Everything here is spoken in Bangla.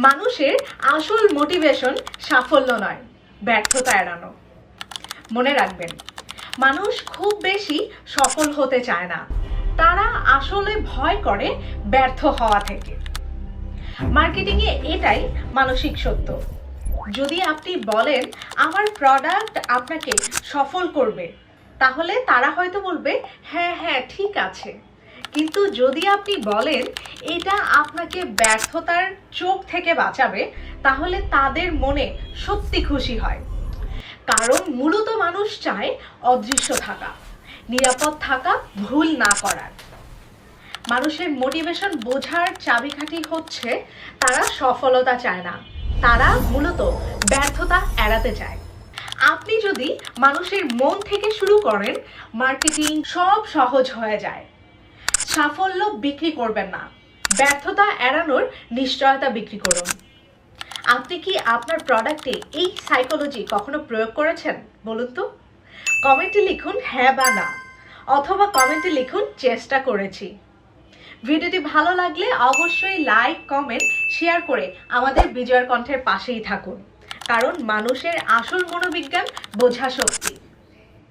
মানুষের আসল মোটিভেশন সাফল্য নয়, ব্যর্থতা এড়ানো। মনে রাখবেন, মানুষ খুব বেশি সফল হতে চায় না, তারা আসলে ভয় করে ব্যর্থ হওয়া থেকে। মার্কেটিংয়ে এটাই মানসিক সত্য। যদি আপনি বলেন আমার প্রোডাক্ট আপনাকে সফল করবে, তাহলে তারা হয়তো বলবে হ্যাঁ হ্যাঁ ঠিক আছে। কিন্তু যদি আপনি বলেন এটা আপনাকে ব্যর্থতার চোখ থেকে বাঁচাবে, তাহলে তাদের মনে সত্যি খুশি হয়। কারণ মূলত মানুষ চায় অদৃশ্য থাকা, নিরাপদ থাকা, ভুল না করার। মানুষের মোটিভেশন বোঝার চাবিকাঠি হচ্ছে তারা সফলতা চায় না, তারা মূলত ব্যর্থতা এড়াতে চায়। আপনি যদি মানুষের মন থেকে শুরু করেন, মার্কেটিং সব সহজ হয়ে যায়। সাফল্য বিক্রি করবেন না, ব্যর্থতা এড়ানোর নিশ্চয়তা বিক্রি করুন। আপনি কি আপনার প্রোডাক্টে এই সাইকোলজি কখনো প্রয়োগ করেছেন? বলুন তো। কমেন্টে লিখুন হ্যাঁ বা না, অথবা কমেন্টে লিখুন চেষ্টা করেছি। ভিডিওটি ভালো লাগলে অবশ্যই লাইক, কমেন্ট, শেয়ার করে আমাদের বিজয়ের কণ্ঠের পাশেই থাকুন। কারণ মানুষের আসল মনোবিজ্ঞান বোঝা শক্তি।